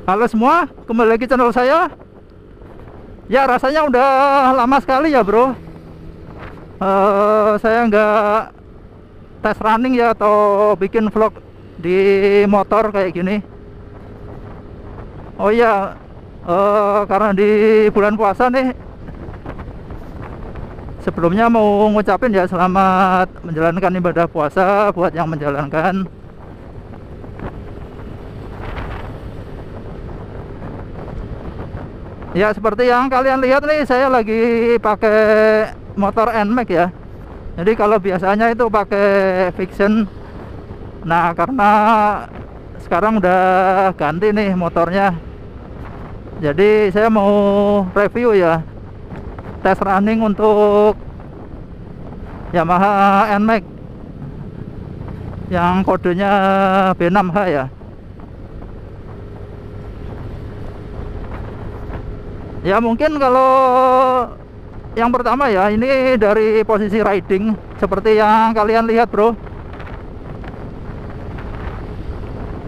Halo semua, kembali lagi channel saya. Ya rasanya udah lama sekali ya bro. Saya nggak tes running ya atau bikin vlog di motor kayak gini. Oh iya, karena di bulan puasa nih. Sebelumnya mau ngucapin ya selamat menjalankan ibadah puasa buat yang menjalankan. Ya seperti yang kalian lihat nih, saya lagi pakai motor NMAX ya. Jadi kalau biasanya itu pakai Vixion. Nah karena sekarang udah ganti nih motornya, jadi saya mau review ya, tes running untuk Yamaha NMAX yang kodenya B6H ya. Ya mungkin kalau yang pertama ya, ini dari posisi riding seperti yang kalian lihat bro.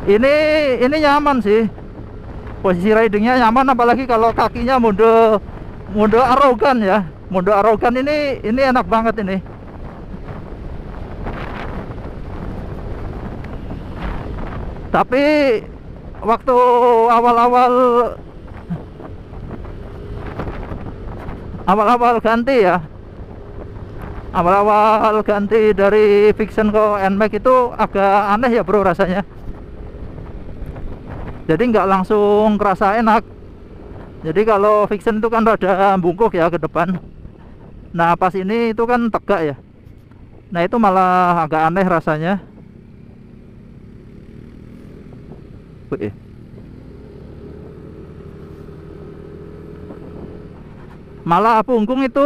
Ini nyaman sih, posisi ridingnya nyaman, apalagi kalau kakinya mode arogan ya. Mode arogan ini enak banget ini. Tapi waktu awal-awal ganti ya, awal-awal ganti dari Vixion ke NMAX itu agak aneh ya bro rasanya. Jadi nggak langsung kerasa enak. Jadi kalau Vixion itu kan rada bungkuk ya ke depan. Nah pas ini itu kan tegak ya. Nah itu malah agak aneh rasanya. Wih. Malah punggung itu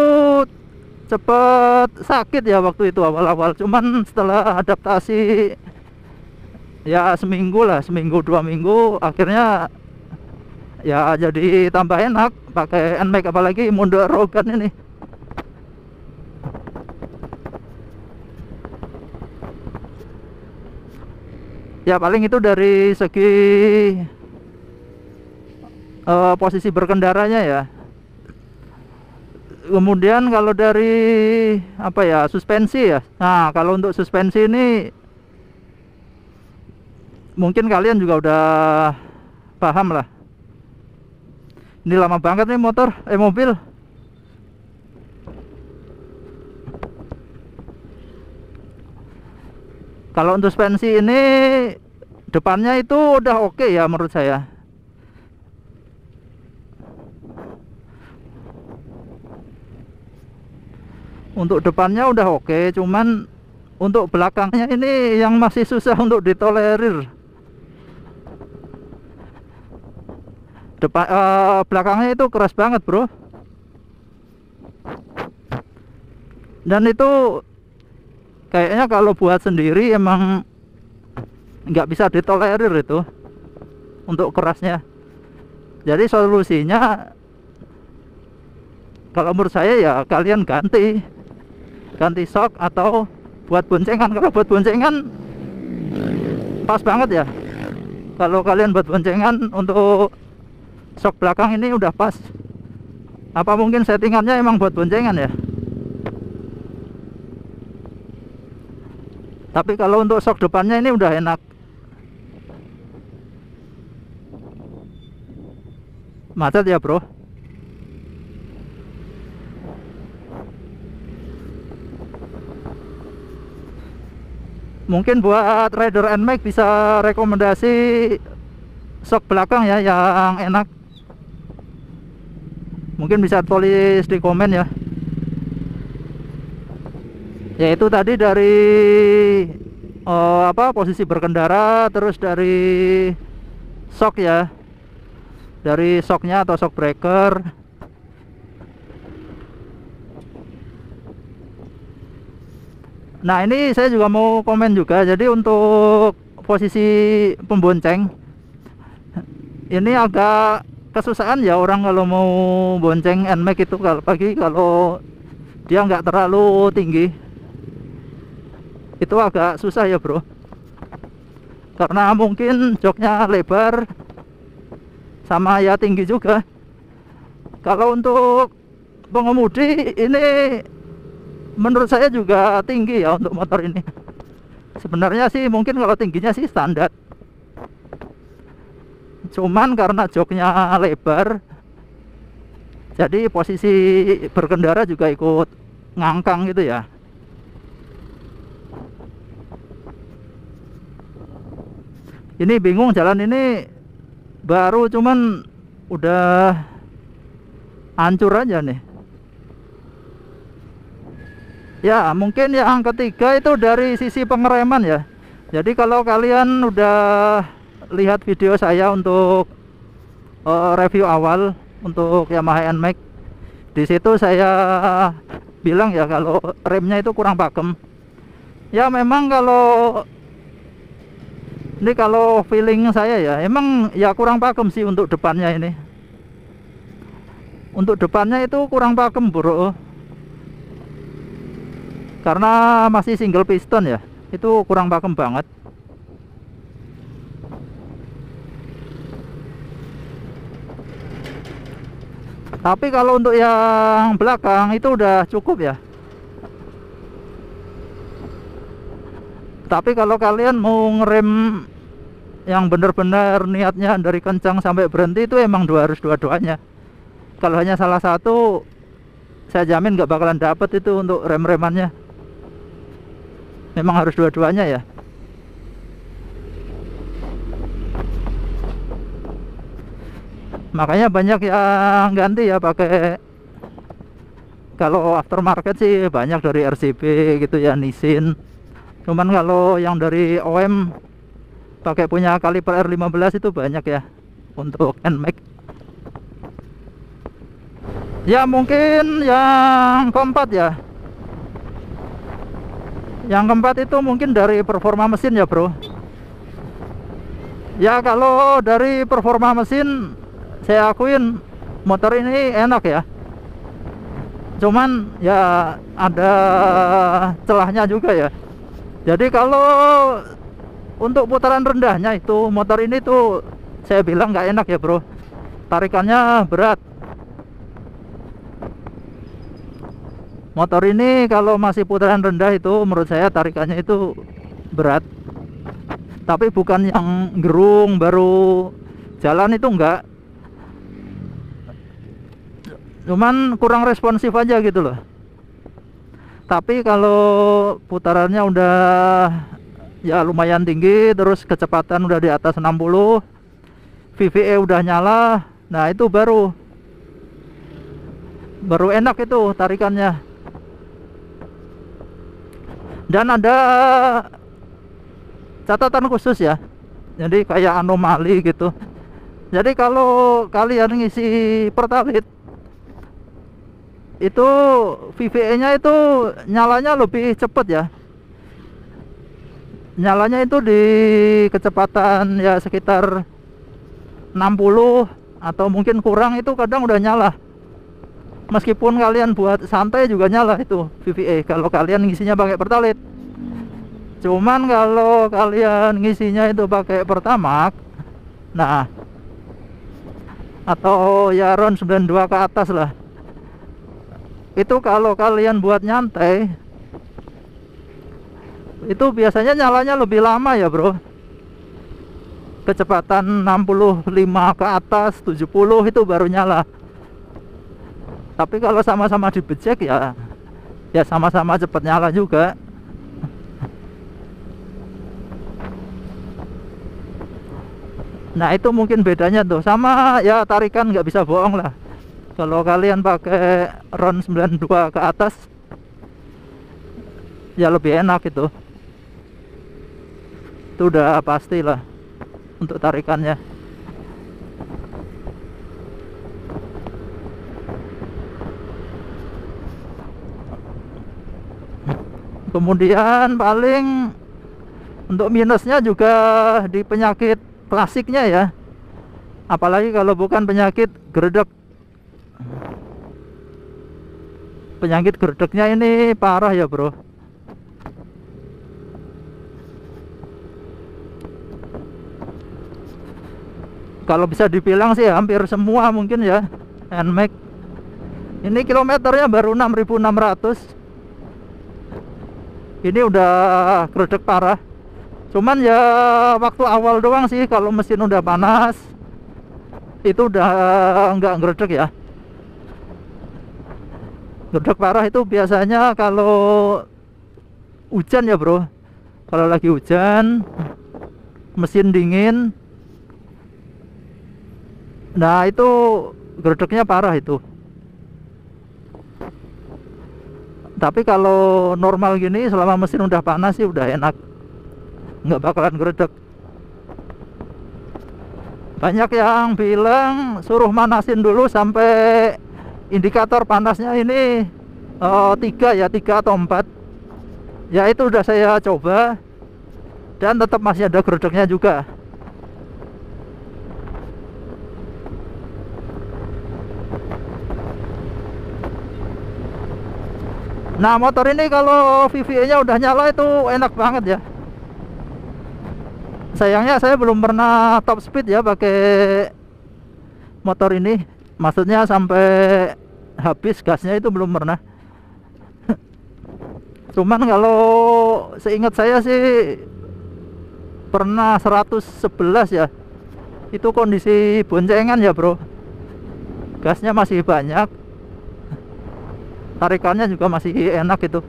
cepet sakit ya waktu itu awal-awal. Cuman setelah adaptasi ya seminggu lah, seminggu 2 minggu, akhirnya ya jadi tambah enak pakai NMAX, apalagi mode arogan ini. Ya paling itu dari segi posisi berkendaranya ya. Kemudian kalau dari apa ya, suspensi ya. Nah kalau untuk suspensi ini mungkin kalian juga udah paham lah. Ini lama banget nih mobil. Kalau untuk suspensi ini depannya itu udah oke ya menurut saya. Untuk depannya udah oke, cuman untuk belakangnya ini yang masih susah untuk ditolerir. Belakangnya itu keras banget bro. Dan itu kayaknya kalau buat sendiri emang nggak bisa ditolerir itu untuk kerasnya. Jadi solusinya kalau menurut saya ya kalian ganti shock atau buat boncengan. Kalau buat boncengan pas banget ya. Kalau kalian buat boncengan untuk shock belakang ini udah pas. Apa mungkin settingannya emang buat boncengan ya? Tapi kalau untuk shock depannya ini udah enak. Macet ya bro. Mungkin buat rider NMAX bisa rekomendasi shock belakang ya yang enak. Mungkin bisa tulis di komen ya. Yaitu tadi dari posisi berkendara, terus dari shock ya, dari shocknya atau shock breaker. Nah ini saya juga mau komen juga. Jadi untuk posisi pembonceng ini agak kesusahan ya orang kalau mau bonceng NMAX itu, kalau pagi kalau dia nggak terlalu tinggi itu agak susah ya bro. Karena mungkin joknya lebar, sama ya tinggi juga. Kalau untuk pengemudi ini menurut saya juga tinggi ya untuk motor ini. Sebenarnya sih mungkin kalau tingginya sih standar, cuman karena joknya lebar, jadi posisi berkendara juga ikut ngangkang gitu ya. Ini bingung, jalan ini baru cuman udah hancur aja nih. Ya mungkin yang ketiga itu dari sisi pengereman ya. Jadi kalau kalian udah lihat video saya untuk review awal untuk Yamaha NMAX, di situ saya bilang ya kalau remnya itu kurang pakem. Ya memang kalau ini kalau feeling saya ya emang ya kurang pakem sih untuk depannya ini. Untuk depannya itu kurang pakem bro, karena masih single piston ya, itu kurang pakem banget. Tapi kalau untuk yang belakang itu udah cukup ya. Tapi kalau kalian mau ngerem yang benar-benar niatnya dari kencang sampai berhenti, itu emang harus dua-duanya. Kalau hanya salah satu, saya jamin nggak bakalan dapet itu untuk rem-remannya. Memang harus dua-duanya ya. Makanya banyak yang ganti ya pakai, kalau aftermarket sih banyak dari RCB gitu ya, Nissin. Cuman kalau yang dari OM pakai punya kaliper R15 itu banyak ya untuk NMAX. Ya mungkin yang keempat ya. Yang keempat itu mungkin dari performa mesin ya bro. Ya kalau dari performa mesin saya akuin motor ini enak ya. Cuman ya ada celahnya juga ya. Jadi kalau untuk putaran rendahnya itu motor ini tuh saya bilang nggak enak ya bro. Tarikannya berat. Motor ini kalau masih putaran rendah itu menurut saya tarikannya itu berat. Tapi bukan yang gerung baru jalan itu enggak. Cuman kurang responsif aja gitu loh. Tapi kalau putarannya udah ya lumayan tinggi, terus kecepatan udah di atas 60, VVE udah nyala, nah itu baru enak itu tarikannya. Dan ada catatan khusus ya, jadi kayak anomali gitu. Jadi kalau kalian ngisi Pertalite itu VVE nya itu nyalanya lebih cepet ya. Nyalanya itu di kecepatan ya sekitar 60 atau mungkin kurang, itu kadang udah nyala. Meskipun kalian buat santai juga nyala itu VVE kalau kalian ngisinya pakai Pertalite. Cuman kalau kalian ngisinya itu pakai Pertamax, nah atau ya RON 92 ke atas lah, itu kalau kalian buat nyantai itu biasanya nyalanya lebih lama ya bro. Kecepatan 65 ke atas, 70 itu baru nyala. Tapi kalau sama-sama dibejek ya sama-sama cepat nyala juga. Nah itu mungkin bedanya tuh. Sama ya tarikan nggak bisa bohong lah. Kalau kalian pakai RON 92 ke atas ya lebih enak itu. Itu udah pastilah untuk tarikannya. Kemudian paling untuk minusnya juga di penyakit klasiknya ya. Apalagi kalau bukan penyakit gerdek. Penyakit gerdeknya ini parah ya bro. kalau bisa dibilang sih hampir semua mungkin ya NMAX. Ini kilometernya baru 6.600. Ini udah gredeg parah. Cuman ya waktu awal doang sih, kalau mesin udah panas itu udah nggak gredeg ya. Gredeg parah itu biasanya kalau hujan ya bro. Kalau lagi hujan, mesin dingin, nah itu gredegnya parah itu. Tapi kalau normal gini, selama mesin udah panas sih udah enak, nggak bakalan gredeg. Banyak yang bilang suruh manasin dulu sampai indikator panasnya ini 3 atau 4. Ya itu udah saya coba dan tetap masih ada gredegnya juga. Nah motor ini kalau VVA-nya udah nyala itu enak banget ya. Sayangnya saya belum pernah top speed ya pakai motor ini. Maksudnya sampai habis gasnya itu belum pernah. Cuman kalau seingat saya sih pernah 111 ya. Itu kondisi boncengan ya bro. Gasnya masih banyak, tarikannya juga masih enak itu.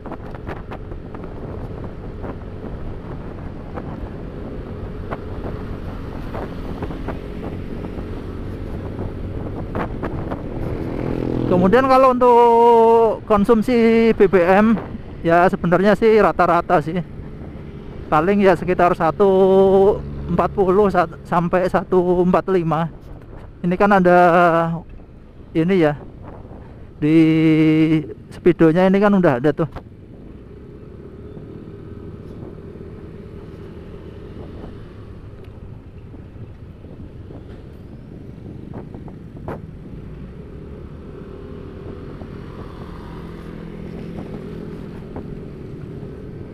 Kemudian kalau untuk konsumsi BBM ya sebenarnya sih rata-rata sih paling ya sekitar 140 sampai 145. Ini kan ada ini ya, di speedonya ini kan udah ada tuh.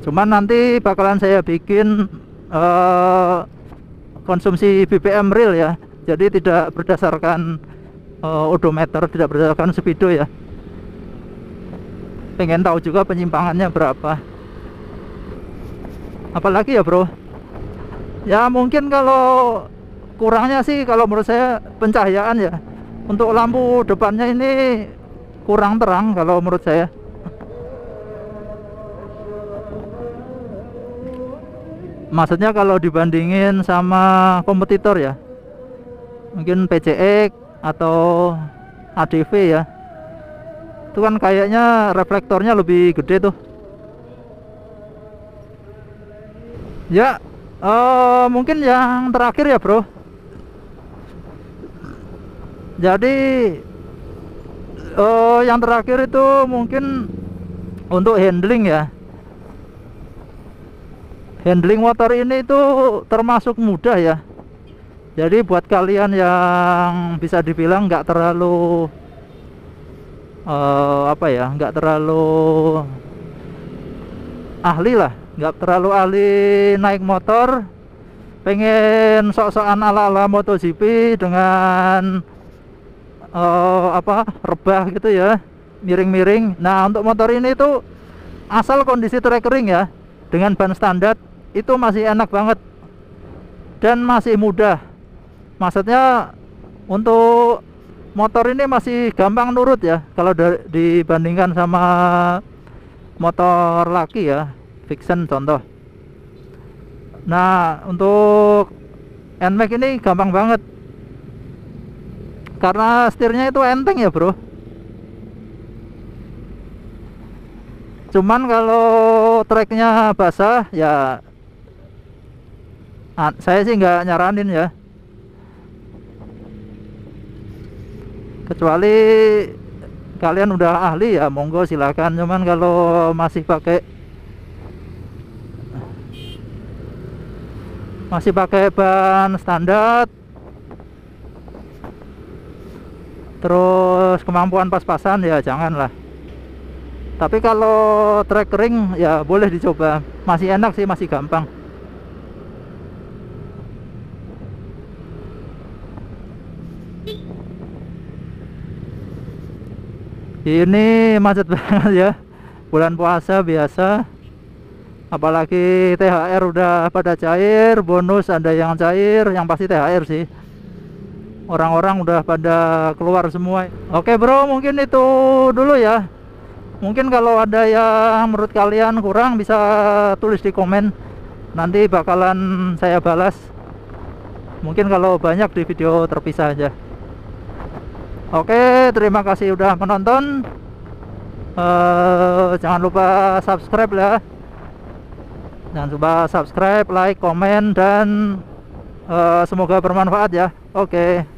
Cuman nanti bakalan saya bikin konsumsi BBM real ya. Jadi tidak berdasarkan odometer, tidak berdasarkan speedo ya. Pengen tahu juga penyimpangannya berapa. Apalagi ya bro, ya mungkin kalau kurangnya sih kalau menurut saya pencahayaan ya. Untuk lampu depannya ini kurang terang kalau menurut saya. Maksudnya kalau dibandingin sama kompetitor ya, mungkin PCX atau ADV ya, itu kan kayaknya reflektornya lebih gede tuh. Ya mungkin yang terakhir ya bro. Jadi yang terakhir itu mungkin untuk handling ya. Handling motor ini itu termasuk mudah ya. Jadi buat kalian yang bisa dibilang nggak terlalu nggak terlalu ahli lah, nggak terlalu ahli naik motor, pengen sok-sokan ala-ala MotoGP dengan rebah gitu ya, miring-miring. Nah untuk motor ini tuh asal kondisi track ring ya, dengan ban standar itu masih enak banget dan masih mudah. Maksudnya untuk motor ini masih gampang nurut ya kalau dibandingkan sama motor laki ya, Vixen contoh. Nah untuk NMAX ini gampang banget karena setirnya itu enteng ya bro. Cuman kalau treknya basah ya saya sih nggak nyaranin ya, kecuali kalian udah ahli ya monggo silakan. Cuman kalau masih pakai ban standar, terus kemampuan pas-pasan ya janganlah. Tapi kalau track ring ya boleh dicoba, masih enak sih, masih gampang. Ini macet banget ya, bulan puasa biasa. Apalagi THR udah pada cair, bonus ada yang cair, yang pasti THR sih. Orang-orang udah pada keluar semua. Oke bro, mungkin itu dulu ya. Mungkin kalau ada yang menurut kalian kurang bisa tulis di komen, nanti bakalan saya balas. Mungkin kalau banyak di video terpisah aja. Oke, terima kasih udah menonton. Jangan lupa subscribe ya. Jangan lupa subscribe, like, komen, dan semoga bermanfaat ya. Oke.